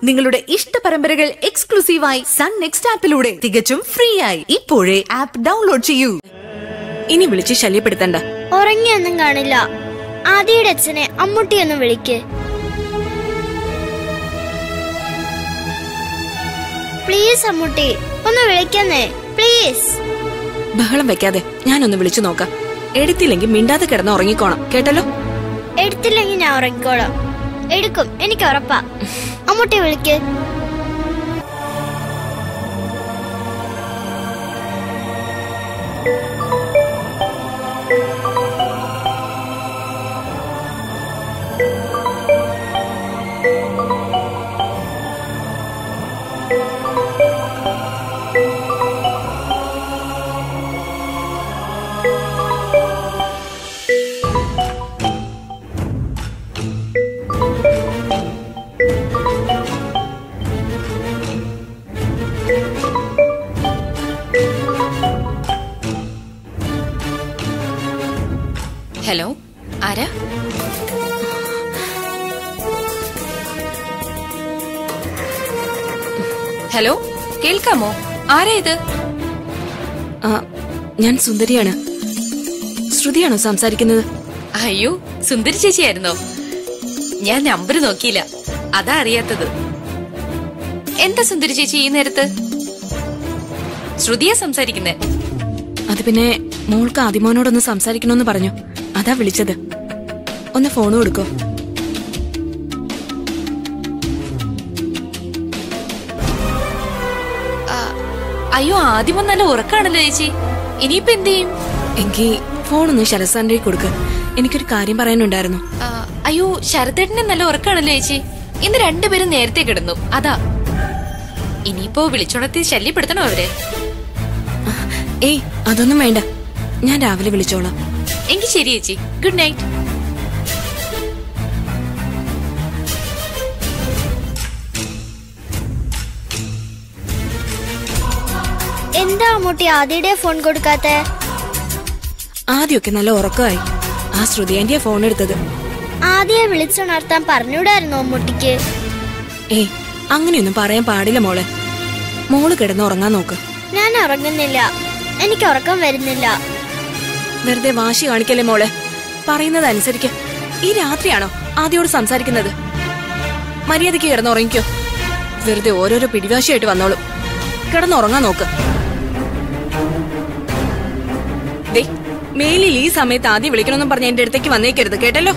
നിങ്ങളുടെ ഇഷ്ട പരമ്പരകൾ എക്സ്ക്ലൂസീവായി സൺ നെക്സ്റ്റ് ആപ്പിലൂടെ തികച്ചും ഫ്രീ ആയി. ഇപ്പോഴേ ആപ്പ് ഡൗൺലോഡ് ചെയ്യൂ. ഇനി വിളിച്ച് ശല്യപ്പെടുത്തണ്ട. ഉറങ്ങിയൊന്നും കാണില്ല. ആദിയുടെ അച്ഛനെ അമ്മൂട്ടിയൊന്നും വിളിക്ക് പ്ലീസ്. അമ്മൂട്ടി ഒന്ന് വിളിക്കുന്നേ പ്ലീസ്. ബഹളം വെക്കാതെ ഞാനൊന്ന് വിളിച്ചു നോക്കാം. എടുത്തില്ലെങ്കിൽ മിണ്ടാതെ കിടന്ന് ഉറങ്ങിക്കോണം, കേട്ടല്ലോ? എടുത്തില്ലെങ്കിൽ ഞാൻ ഉറങ്ങിക്കോളാം. എടുക്കും, എനിക്ക് ഉറപ്പാ. അമ്മൂട്ടി വിളിക്ക്. ഹലോ, ആരാ? ഹലോ, കേൾക്കാമോ? ആരാ ഇത്? ഞാൻ സുന്ദരിയാണ്. ശ്രുതിയാണോ സംസാരിക്കുന്നത്? അയ്യോ, സുന്ദരി ചേച്ചിയായിരുന്നോ? ഞാൻ നമ്പർ നോക്കിയില്ല, അതാ അറിയാത്തത്. എന്താ സുന്ദരി ചേച്ചി ഈ നേരത്ത്? ശ്രുതിയാ സംസാരിക്കുന്നേ? അത് പിന്നെ മോൾക്ക് ആദിമോനോടൊന്ന് സംസാരിക്കണമെന്ന് പറഞ്ഞു, അതാ വിളിച്ചത്. ഒന്ന് ഫോൺ കൊടുക്കോ? അയ്യോ, ആദ്യമോ നല്ല ഉറക്കാണല്ലോ ചേച്ചി. ഇനിയിപ്പോ എന്ത് ചെയ്യും? എങ്കിൽ ഫോണൊന്ന് ശരസാന്റെ കൊടുക്ക, എനിക്കൊരു കാര്യം പറയാനുണ്ടായിരുന്നു. അയ്യോ, ശരത്തേട്ടന് നല്ല ഉറക്കാണല്ലോ ചേച്ചി. ഇന്ന് രണ്ടുപേരും നേരത്തെ കിടന്നു, അതാ. ഇനിയിപ്പോ വിളിച്ചോണത്തി ശല്യപ്പെടുത്തണോ അവരെ? ഏയ്, അതൊന്നും വേണ്ട, ഞാൻ രാവിലെ വിളിച്ചോളാം. എങ്കിൽ ശരി ചേച്ചി, ഗുഡ് നൈറ്റ്. എന്താ അമ്മൂട്ടി ആദിയുടെ ഫോൺ കൊടുക്കാത്തെ? ആദ്യമൊക്കെ നല്ല ഉറക്കമായി. ആ ശ്രുതി ആന്റിയെ ഫോൺ എടുത്തത്. ആദിയെ വിളിച്ചുണർത്താൻ പറഞ്ഞൂടായിരുന്നു അമ്മൂട്ടിക്ക്? ഏയ്, അങ്ങനെയൊന്നും പറയാൻ പാടില്ല മോളെ. മോള് കിടന്ന് ഉറങ്ങാൻ നോക്ക്. ഞാൻ ഉറങ്ങുന്നില്ല, എനിക്ക് ഉറക്കം വരുന്നില്ല. വെറുതെ വാശി കാണിക്കല്ലേ മോളെ, പറയുന്നത് അനുസരിക്ക. ഈ രാത്രിയാണോ ആദ്യോട് സംസാരിക്കുന്നത്? മര്യാദയ്ക്ക് കിടന്നുറങ്ങിക്കോ. വെറുതെ ഓരോരോ പിടിവാശിയായിട്ട് വന്നോളും. കിടന്നുറങ്ങാൻ നോക്ക്. ദേ, മേലിൽ ഈ സമയത്ത് ആദ്യം വിളിക്കണമെന്നും പറഞ്ഞ് എന്റെ അടുത്തേക്ക് വന്നേക്കരുത്, കേട്ടല്ലോ?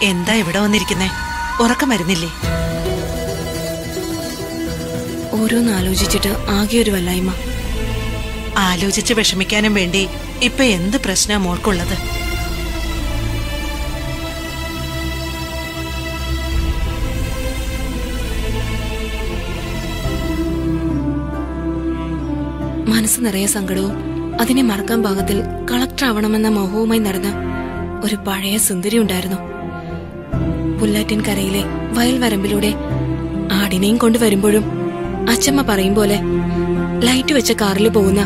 എന്താ ഇവിടെ വന്നിരിക്കുന്നേ? ഉറക്കം വരുന്നില്ലേ? ഓരോന്ന് ആലോചിച്ചിട്ട് ആകെ ഒരു വല്ലായ്മ. ആലോചിച്ച് വിഷമിക്കാനും വേണ്ടി ഇപ്പൊ എന്ത് പ്രശ്നാ മോൾക്കുള്ളത്? മനസ്സ് നിറയെ സങ്കടവും അതിനെ മറക്കാൻ പാകത്തിൽ കളക്ടർ ആവണമെന്ന മോഹവുമായി നടന്ന ഒരു പഴയ സുന്ദരി ഉണ്ടായിരുന്നു. പുല്ലാറ്റിൻ കരയിലെ വയൽവരമ്പിലൂടെ ആടിനെയും കൊണ്ടുവരുമ്പോഴും അച്ചമ്മ പറയും പോലെ ലൈറ്റ് വെച്ച കാറിൽ പോകുന്ന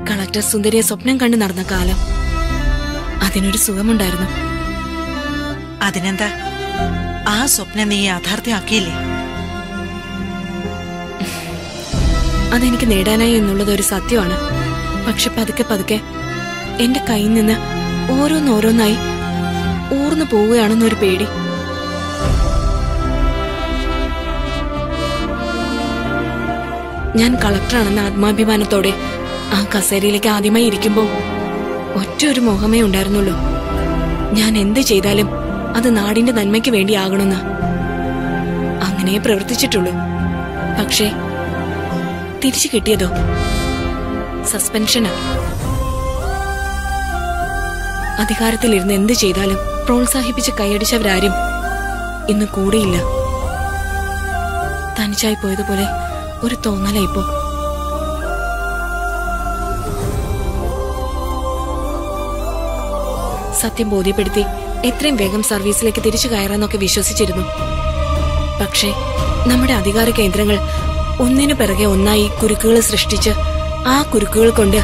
കളക്ടർ സുന്ദരിയെ സ്വപ്നം കണ്ടു നടന്ന കാലം. അതിനൊരു സുഖമുണ്ടായിരുന്നു. അതിനെന്താ, ആ സ്വപ്നം നീ യാഥാർത്ഥ്യമാക്കിയില്ലേ? അതെനിക്ക് നേടാനായി എന്നുള്ളത് ഒരു സത്യമാണ്. പക്ഷെ പതുക്കെ പതുക്കെ എന്റെ കയ്യിൽ നിന്ന് ഓരോന്നോരോന്നായി ഊർന്നു പോവുകയാണെന്നൊരു പേടി. ഞാൻ കളക്ടറാണെന്ന ആത്മാഭിമാനത്തോടെ ആ കസേരയിലേക്ക് ആദ്യമായി ഇരിക്കുമ്പോ ഒറ്റ ഒരു മോഹമേ ഉണ്ടായിരുന്നുള്ളൂ. ഞാൻ എന്ത് ചെയ്താലും അത് നാടിന്റെ നന്മയ്ക്ക് വേണ്ടിയാകണമെന്ന്. അങ്ങനെ പ്രവർത്തിച്ചിട്ടുള്ളൂ. പക്ഷേ തിരിച്ചു കിട്ടിയതോ സസ്പെൻഷനാ. അധികാരത്തിലിരുന്ന് എന്ത് ചെയ്താലും പ്രോത്സാഹിപ്പിച്ച് കൈയടിച്ചവരാരും ഇന്ന് കൂടെയില്ല. തനിച്ചായി പോയതുപോലെ ഒരു തോന്നലായിപ്പോ. സത്യം ബോധ്യപ്പെടുത്തി എത്രയും വേഗം സർവീസിലേക്ക് തിരിച്ചു കയറാന്നൊക്കെ വിശ്വസിച്ചിരുന്നു. പക്ഷേ നമ്മുടെ അധികാര കേന്ദ്രങ്ങൾ ഒന്നിനു പിറകെ ഒന്നായി കുരുക്കുകൾ സൃഷ്ടിച്ച് ആ കുരുക്കുകൾ കൊണ്ട്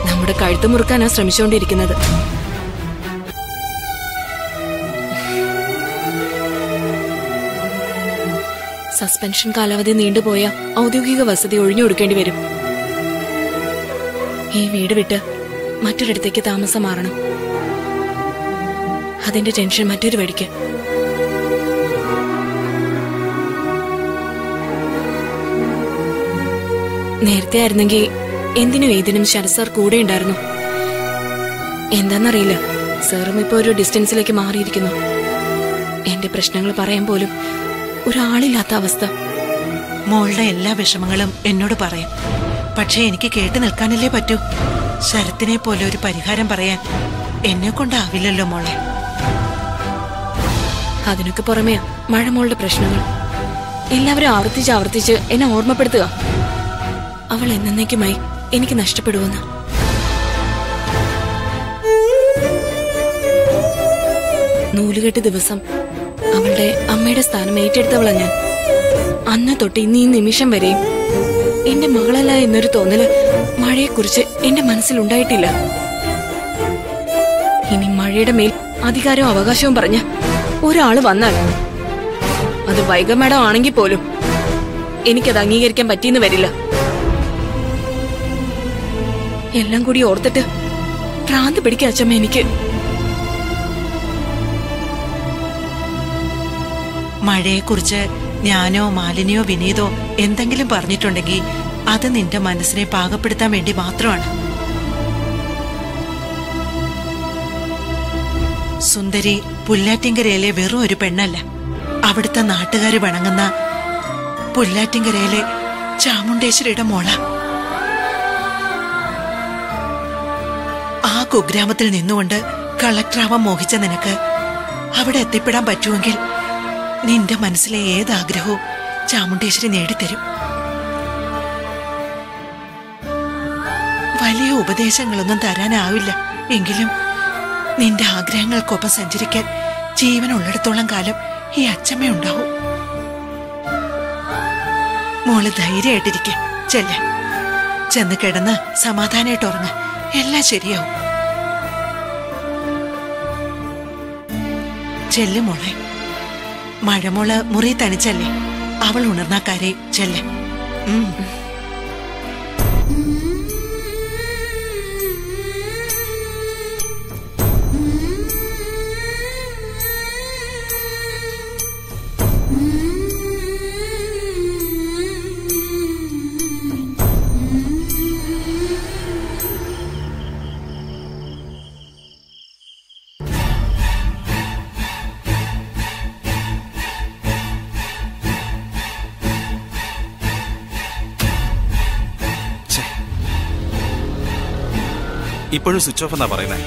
നമ്മുടെ കഴുത്ത് മുറുക്കാനാ ശ്രമിച്ചുകൊണ്ടിരിക്കുന്നത്. സസ്പെൻഷൻ കാലാവധി നീണ്ടുപോയ ഔദ്യോഗിക വസതി ഒഴിഞ്ഞു കൊടുക്കേണ്ടി വരും. ഈ വീട് വിട്ട് മറ്റൊരിടത്തേക്ക് താമസം മാറണം. അതിന്റെ ടെൻഷൻ മറ്റൊരു വഴിക്ക്. നേരത്തെ ആയിരുന്നെങ്കിൽ എന്തിനും ഏതിനും ശരത് സാർ കൂടെ ഉണ്ടായിരുന്നു. എന്താന്നറിയില്ല, സാറും ഇപ്പൊ ഒരു ഡിസ്റ്റൻസിലേക്ക് മാറിയിരിക്കുന്നു. എന്റെ പ്രശ്നങ്ങൾ പറയാൻ പോലും ഒരാളില്ലാത്ത അവസ്ഥ. മോളുടെ എല്ലാ വിഷമങ്ങളും എന്നോട് പറയാം. പക്ഷെ എനിക്ക് കേട്ടു നിൽക്കാനല്ലേ പറ്റൂ. ശരത്തിനെ പോലെ ഒരു പരിഹാരം പറയാൻ എന്നെ കൊണ്ടാവില്ലല്ലോ മോളെ. അതിനൊക്കെ പുറമെ മഴമോളുടെ പ്രശ്നങ്ങൾ എല്ലാവരും ആവർത്തിച്ച് എന്നെ ഓർമ്മപ്പെടുത്തുക. അവൾ എന്നേക്കുമായി എനിക്ക് നഷ്ടപ്പെടുമെന്ന്. നൂലുകെട്ട് ദിവസം അവളുടെ അമ്മയുടെ സ്ഥാനം ഏറ്റെടുത്തവളാ ഞാൻ. അന്ന് തൊട്ട് ഇന്ന് ഈ നിമിഷം വരെയും എന്റെ മകളല്ല എന്നൊരു തോന്നല് മഴയെക്കുറിച്ച് എന്റെ മനസ്സിലുണ്ടായിട്ടില്ല. ഇനി മഴയുടെ മേൽ അധികാരവും അവകാശവും പറഞ്ഞ ഒരാള് വന്നാൽ, അത് വൈഗ മാഡം ആണെങ്കിൽ പോലും എനിക്കത് അംഗീകരിക്കാൻ പറ്റിയെന്ന് വരില്ല. എല്ലാം കൂടി ഓർത്തിട്ട് ഭ്രാന്ത് പിടിക്കുക അച്ഛമ്മ എനിക്ക്. മഴയെക്കുറിച്ച് ഞാനോ മാലിനിയോ വിനീതോ എന്തെങ്കിലും പറഞ്ഞിട്ടുണ്ടെങ്കിൽ അത് നിന്റെ മനസ്സിനെ പാകപ്പെടുത്താൻ വേണ്ടി മാത്രമാണ്. സുന്ദരി പുല്ലാറ്റിങ്കരയിലെ വെറും ഒരു പെണ്ണല്ല. അവിടുത്തെ നാട്ടുകാര് വണങ്ങുന്ന പുല്ലാറ്റിങ്കരയിലെ ചാമുണ്ടേശ്വരിയുടെ മോള. ആ കുഗ്രാമത്തിൽ നിന്നുകൊണ്ട് കളക്ടറാവാൻ മോഹിച്ച നിനക്ക് അവിടെ എത്തിപ്പെടാൻ പറ്റുമെങ്കിൽ നിന്റെ മനസ്സിലെ ഏതാഗ്രഹവും ചാമുണ്ടേശ്വരി നേടിത്തരും. വലിയ ഉപദേശങ്ങളൊന്നും തരാനാവില്ല. എങ്കിലും നിന്റെ ആഗ്രഹങ്ങൾക്കൊപ്പം സഞ്ചരിക്കാൻ ജീവനുള്ളിടത്തോളം കാലം ഈ അച്ഛമ്മയുണ്ടാവും. മോള് ധൈര്യമായിട്ടിരിക്കെ. ചെന്ന് കിടന്ന് സമാധാനമായിട്ട് ഉറങ്ങ. എല്ലാം ശരിയാവും. ചെല്ല് മോളെ. മഴമോള് മുറി തനിച്ചല്ലേ. അവൾ ഉണർന്ന കാര്യം ചെല്ല്. ഇപ്പോഴും സ്വിച്ച് ഓഫ് എന്നാ പറയുന്നത്.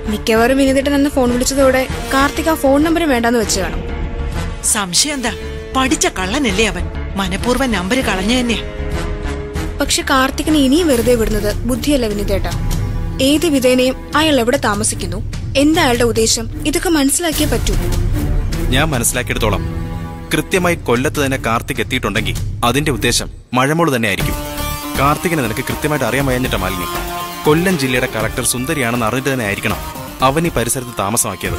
മിക്കവാറും വിനീതേട്ടൻ എന്നെ ഫോൺ വിളിച്ചതോടെ കാർത്തിക് ആ ഫോൺ നമ്പർ വേണ്ടെന്ന് വെച്ച് കാണും. സംശയം എന്താ? പഠിച്ച കള്ളനല്ലേ അവൻ. മനഃപൂർവ്വം നമ്പർ കളഞ്ഞു തന്നെയാ. പക്ഷെ കാർത്തികിനെ ഇനിയും വെറുതെ വിടുന്നത് ബുദ്ധിയല്ല വിനീതേട്ട. ഏത് വിധേനയും അയാൾ എവിടെ താമസിക്കുന്നു, എന്താ അയാളുടെ ഉദ്ദേശം, ഇതൊക്കെ മനസ്സിലാക്കിയേ പറ്റൂ. ഞാൻ മനസ്സിലാക്കിയെടുത്തോളം കൃത്യമായി കൊല്ലത്ത് തന്നെ കാർത്തിക് എത്തിയിട്ടുണ്ടെങ്കിൽ അതിന്റെ ഉദ്ദേശം മഴമോള് തന്നെ ആയിരിക്കും. കാർത്തികിനെ നിനക്ക് കൃത്യമായിട്ട് അറിയാൻ വയ്യാഞ്ഞിട്ടാ മാലിനി. കൊല്ലം ജില്ലയുടെ കളക്ടർ സുന്ദരിയാണെന്ന് അറിഞ്ഞിട്ട് തന്നെ ആയിരിക്കണം അവൻ ഈ പരിസരത്ത് താമസമാക്കിയത്.